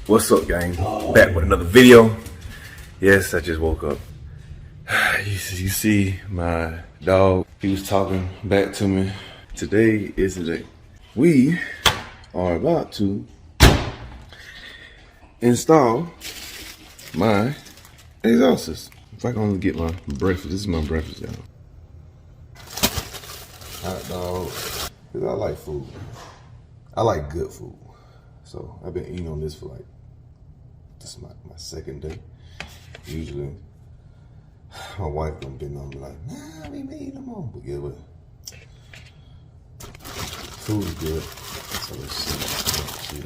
What's up, gang? Back with another video. Yes, I just woke up. You see my dog, he was talking back to me. Today is the day. We are about to install my exhaust system. If I can only get my breakfast, this is my breakfast, y'all. Hot dog, because I like food. I like good food. So I've been eating on this for like, this is my second day. Usually, my wife done been on me like, nah, we ain't eating no more. But yeah, but food is good. So let's see.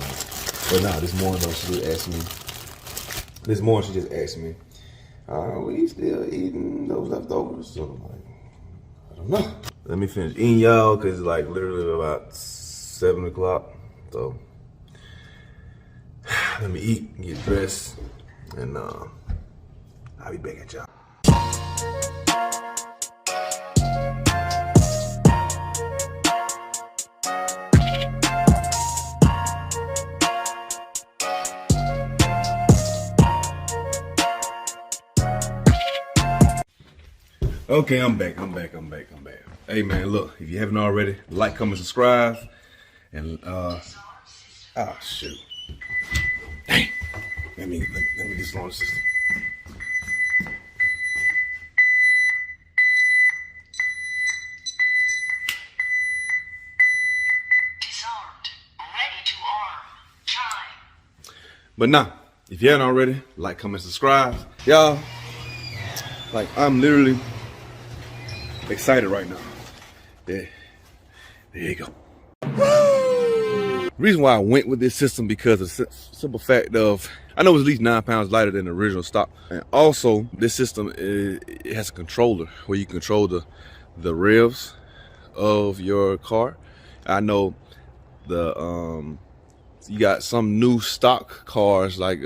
But nah, this morning though, she just asked me, we still eating those leftovers? So I'm like, I don't know. Let me finish eating, y'all, because it's like literally about 7 o'clock. So let me eat, get dressed, and I'll be back at y'all. Okay, I'm back. Hey man, look, if you haven't already, like, comment, subscribe, and oh shoot. Dang. Let me dislodge the system. Disarmed. Ready to arm. Chime. But nah, if you haven't already, like, comment, subscribe. Y'all, like, I'm literally excited right now. There you go. Reason why I went with this system because of the simple fact of, I know it's at least 9 pounds lighter than the original stock. And also, this system, it has a controller where you control the revs of your car. I know you got some new stock cars like,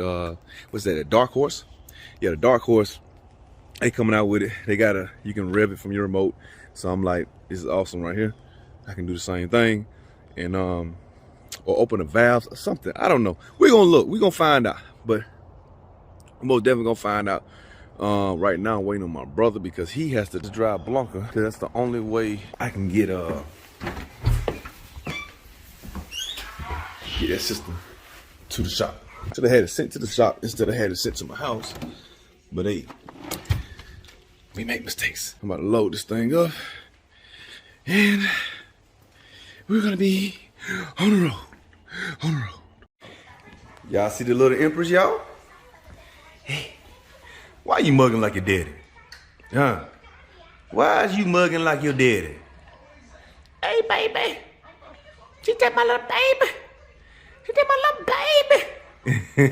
what's that, a Dark Horse? Yeah, the Dark Horse, they coming out with it. You can rev it from your remote. So I'm like, this is awesome right here. I can do the same thing. And, or open the valves or something. I don't know. We're gonna look. We're gonna find out. But I'm most definitely gonna find out. Right now, I'm waiting on my brother because he has to drive Blanca. Because that's the only way I can get that system to the shop. Should have had it sent to the shop instead of had it sent to my house. But hey, we make mistakes. I'm about to load this thing up, and we're gonna be on the road. Y'all see the little Empress, y'all? Hey, why you mugging like your daddy? Huh? Why is you mugging like your daddy? Hey, baby. She take my little baby.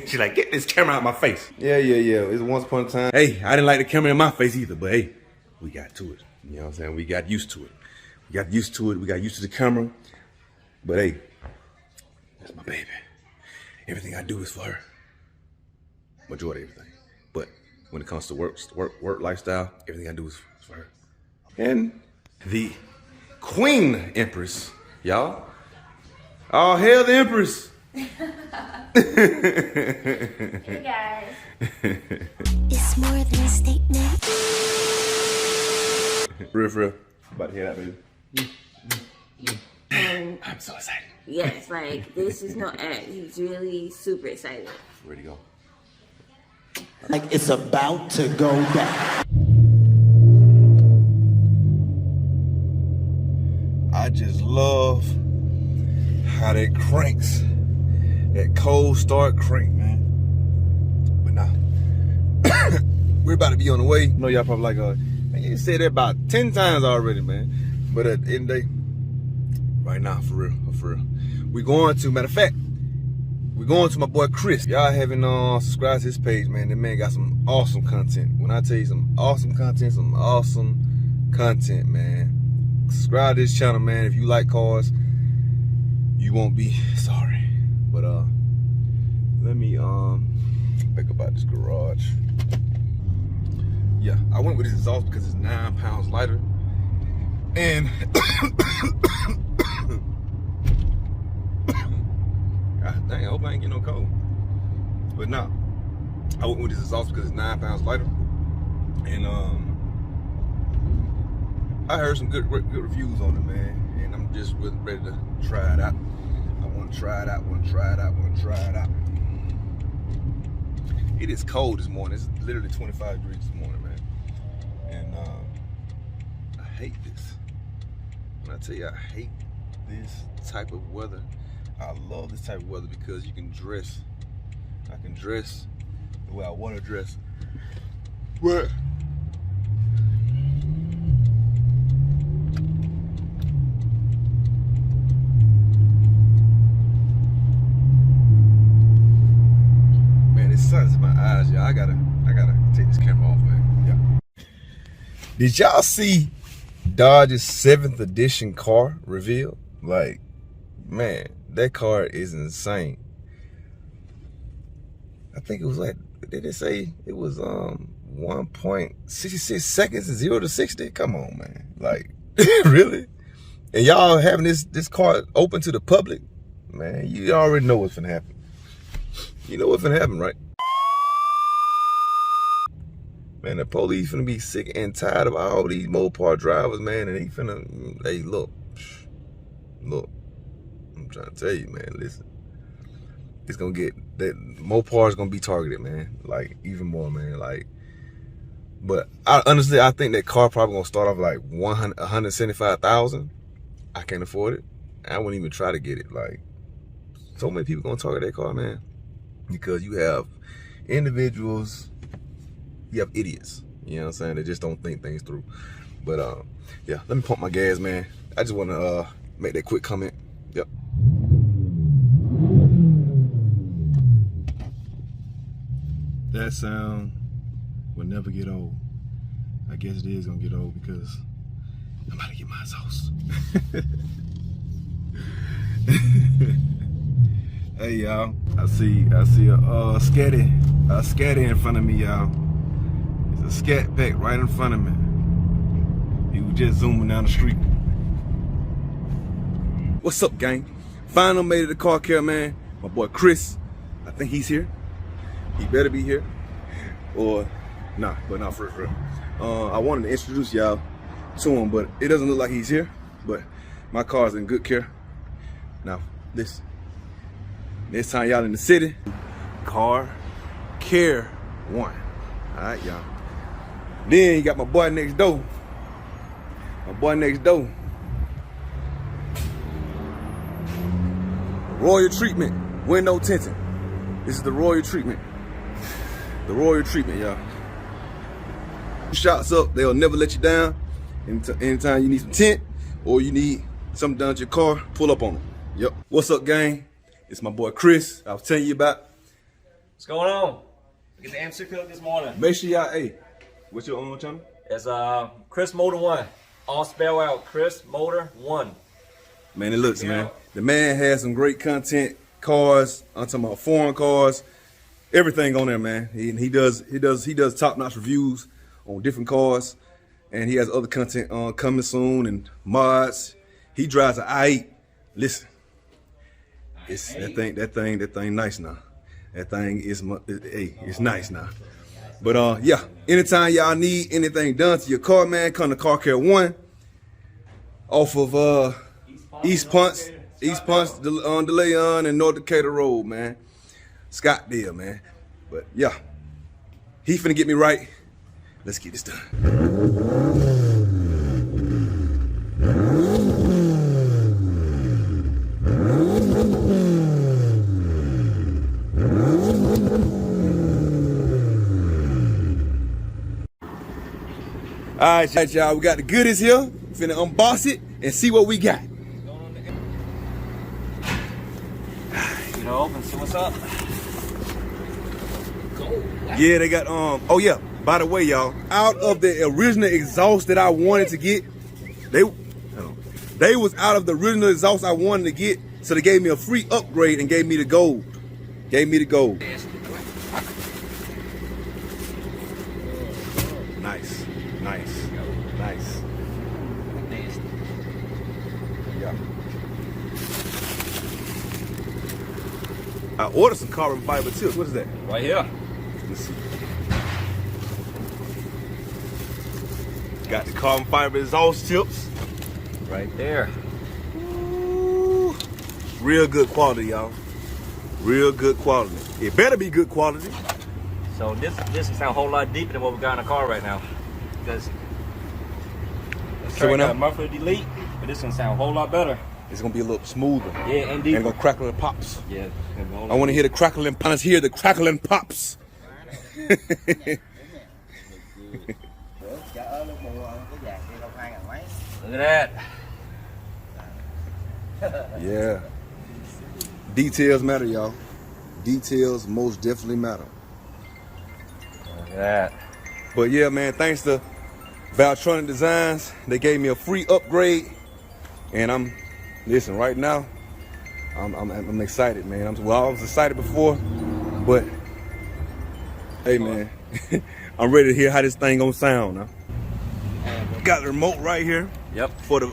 She like, get this camera out my face. Yeah. It's once upon a time. Hey, I didn't like the camera in my face either, but hey, we got to it. You know what I'm saying? We got used to it. We got used to the camera. But hey, that's my baby. Everything I do is for her. Majority of everything. But when it comes to work lifestyle, everything I do is for her. And the Queen Empress, y'all. Oh, hail the Empress. Hey guys. It's more than a statement. For real. About to hear that, baby. I'm so excited. Yes, like this is no act. He's really super excited. Ready to go. Like it's about to go down. I just love how that cranks. That cold start crank, man. But nah. We're about to be on the way. I know y'all probably like, man, you said that about 10 times already, man. But at the end of the day, right now, for real. We going to, matter of fact, we're going to my boy Chris. Y'all haven't subscribed to his page, man. That man got some awesome content. When I tell you some awesome content, man. Subscribe to this channel, man. If you like cars, you won't be sorry. But let me think about this garage. Yeah, I went with this exhaust because it's 9 pounds lighter. And God dang, I hope I ain't getting no cold. But no, I went with this exhaust because it's 9 pounds lighter. And I heard some good reviews on it, man. And I'm just ready to try it out. I want to try it out, want to try it out, want to try it out. It is cold this morning. It's literally 25 degrees this morning, man. And I hate this. When I tell you I hate this type of weather, I love this type of weather because you can dress. I can dress the way I want to dress. What? Man, this sun's in my eyes, y'all. I gotta take this camera off, man. Yeah. Did y'all see Dodge's 7th edition car reveal? Like, man, that car is insane. I think it was like, did they say it was 1.66 seconds and 0 to 60? Come on, man. Like, really? And y'all having this car open to the public? Man, you already know what's gonna happen. You know what's gonna happen, right? Man, the police finna be sick and tired of all these Mopar drivers, man, and they finna, hey, look, I'm trying to tell you, man, listen. It's gonna get, that Mopar is gonna be targeted, man, like, even more, man, like, but honestly, I think that car probably gonna start off like 175,000. I can't afford it. I wouldn't even try to get it. Like, so many people gonna target that car, man, because you have individuals, you have idiots, you know what I'm saying, they just don't think things through. But yeah, let me pump my gas, man. I just want to make that quick comment. Yep. That sound will never get old. I guess it is gonna get old because I'm about to get my exhaust. Hey y'all, I see a scatty in front of me, y'all. It's a scat pack right in front of me. He was just zooming down the street. What's up, gang? Finally made it to car care, man. My boy Chris, I think he's here. He better be here. Or, nah, but not for real. I wanted to introduce y'all to him, but it doesn't look like he's here. But my car's in good care. Now, listen. Next time y'all in the city, Car Care 1. All right, y'all. Then you got my boy next door. Royal treatment, window tinting. This is the royal treatment. The royal treatment, y'all. Shots up, they'll never let you down. Anytime you need some tint or you need something done to your car, pull up on them. Yep. What's up, gang? It's my boy Chris. I was telling you about. What's going on? Get the M6 hook this morning. Make sure y'all, hey, what's your own channel? It's Chris Motor 1. All spell out, Chris Motor 1. Man, it looks, man. The man has some great content, cars. I'm talking about foreign cars, everything on there, man. He does top-notch reviews on different cars, and he has other content coming soon and mods. He drives an i8. Listen, it's that thing nice now. That thing is, hey, it's nice now. But yeah, anytime y'all need anything done to your car, man, come to Car Care 1 off of East Punch, DeLeon and North Decatur Road, man. Scottsdale, man. But yeah, he finna get me right. Let's get this done. All right, y'all, we got the goodies here. Finna unbox it and see what we got. You know, open, see what's up. Yeah, they got, oh yeah, by the way, y'all, out of the original exhaust that I wanted to get, they was out of the original exhaust I wanted to get, so they gave me a free upgrade and gave me the gold. Nice. Yeah. I ordered some carbon fiber tips. What is that? Right here. Let's see. Got the carbon fiber exhaust tips. Right there. Ooh. Real good quality, y'all. Real good quality. It better be good quality. So this can sound a whole lot deeper than what we got in the car right now. Because So when got a muffler delete, but this can sound a whole lot better. It's gonna be a little smoother. Yeah, and deeper. And gonna crackle and pops. Yeah. I want to hear the crackling. Let's hear the crackling pops. Look at that. Yeah. Details matter, y'all. Details most definitely matter. Look at that. But yeah, man, thanks to Valtronic Designs, they gave me a free upgrade, and listen, right now, I'm excited, man. I was excited before, but hey, man, I'm ready to hear how this thing gonna sound now. Got the remote right here. Yep. For the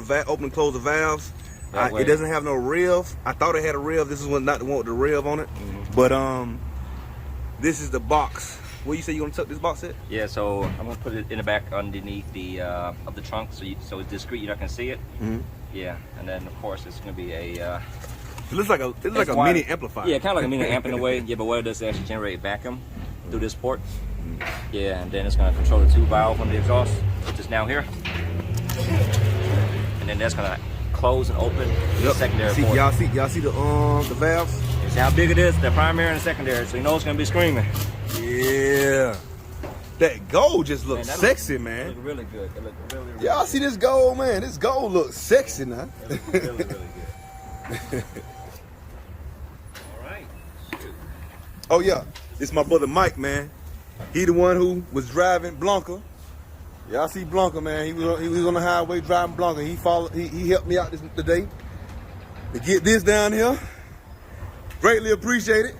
valve, open and close the valves. Way. It doesn't have no rev. I thought it had a rev. This is not the one with the rev on it. Mm-hmm. But this is the box. Where you say you gonna tuck this box at? Yeah, so I'm gonna put it in the back underneath the of the trunk, so it's discreet, you not can see it. Mm-hmm. Yeah, and then of course it's gonna be a. It looks like a mini amplifier. Yeah, kind of like a mini amp in a way. Yeah, but what it does is actually generate vacuum through this port. Yeah, and then it's gonna control the tube valve from the exhaust, which is now here. And then that's gonna close and open the secondary port. Y'all see the valves? See how big it is? The primary and the secondary, so you know it's gonna be screaming. Yeah. That gold just looks sexy, man. It looks really good. It looks really Y'all see this gold, man? This gold looks sexy now. It looks really good. All right. Oh yeah, it's my brother Mike, man. He the one who was driving Blanca. Y'all see Blanca, man. He was on the highway driving Blanca. He helped me out today to get this down here. Greatly appreciate it.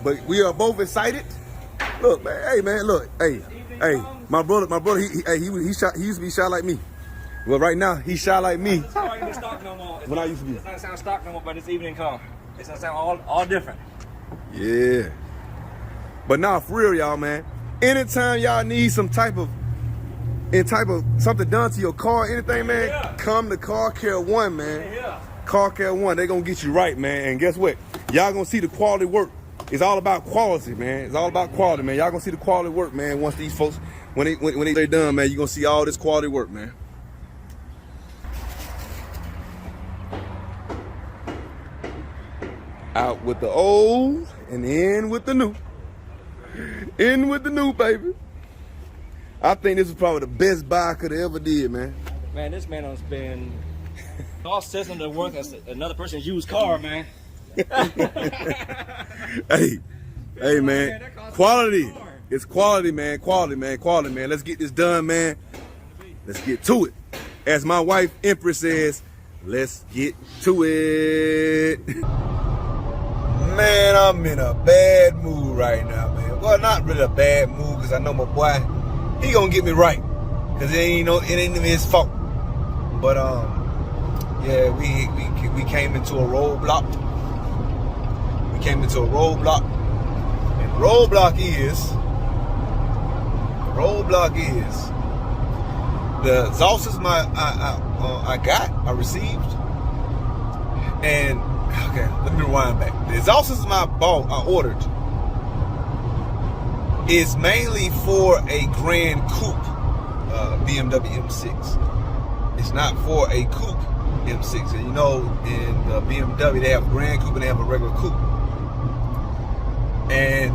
But we are both excited. Look, man. Hey, man. Look. Hey. My brother. He used to be shy like me. Well, right now he's shy like me. It's not even stock no more. When I used to be. It's not sound stock no more, but it's evening come. It's gonna sound all different. Yeah. But now, for real, y'all, man. Anytime y'all need some type of something done to your car, anything, man, come to Car Care One, man. Yeah. Car Care One, they gonna get you right, man. And guess what? Y'all gonna see the quality work. It's all about quality, man. It's all about quality, man. Y'all gonna see the quality work, man. Once these folks, when they're done, man, you gonna see all this quality work, man. Out with the old and in with the new. In with the new, baby. I think this is probably the best buy I could have ever did, man. Man, this man has been all system to work as another person's used car, man. Hey, man. Quality. It's quality, man. Quality, man. Let's get this done, man. Let's get to it. As my wife Empress says, let's get to it. Man, I'm in a bad mood right now, man. Well, not really a bad mood, because I know my boy, he gonna get me right. Because it ain't even his fault. But yeah, we came into a roadblock. And roadblock is the exhaust system I received. And okay, let me rewind back. The exhaust system I ordered is mainly for a Grand Coupe BMW M6. It's not for a Coupe M6. And you know, in the BMW they have a Grand Coupe and they have a regular Coupe.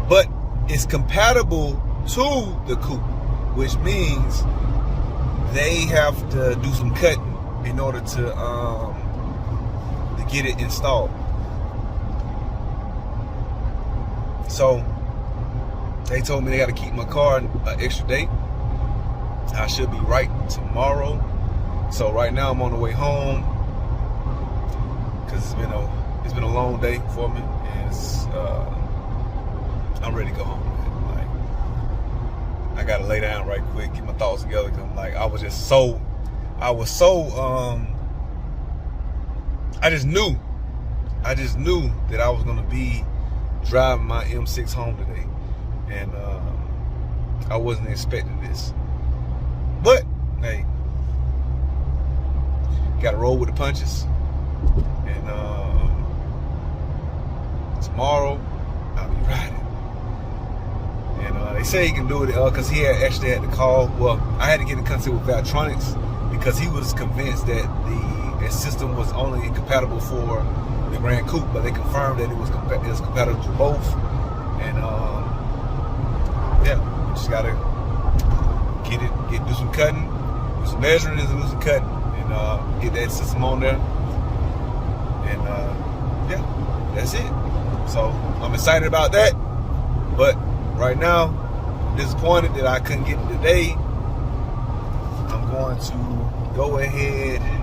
But it's compatible to the Coupe, which means they have to do some cutting in order to get it installed. So they told me they got to keep my car an extra day. I should be right tomorrow. So right now I'm on the way home because it's been a long day for me, and I'm ready to go home. Like, I gotta lay down right quick, get my thoughts together. Cause I'm like, I just knew I just knew that I was gonna be driving my M6 home today, and I wasn't expecting this. But hey, gotta roll with the punches. And tomorrow I'll be riding. And they say he can do it because he actually had to call. Well, I had to get in contact with Valtronics because he was convinced that the system was only compatible for the Grand Coupe, but they confirmed that it was compatible to both. And yeah, we just gotta do some cutting, do some measuring, and do some cutting, and get that system on there. And yeah, that's it. So I'm excited about that, but right now I'm disappointed that I couldn't get it today. I'm going to go ahead and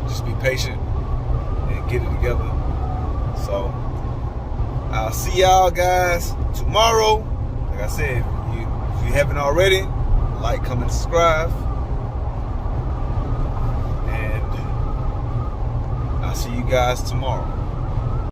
just be patient and get it together. So I'll see y'all guys tomorrow. Like I said, if you haven't already, like, comment, subscribe. And I'll see you guys tomorrow.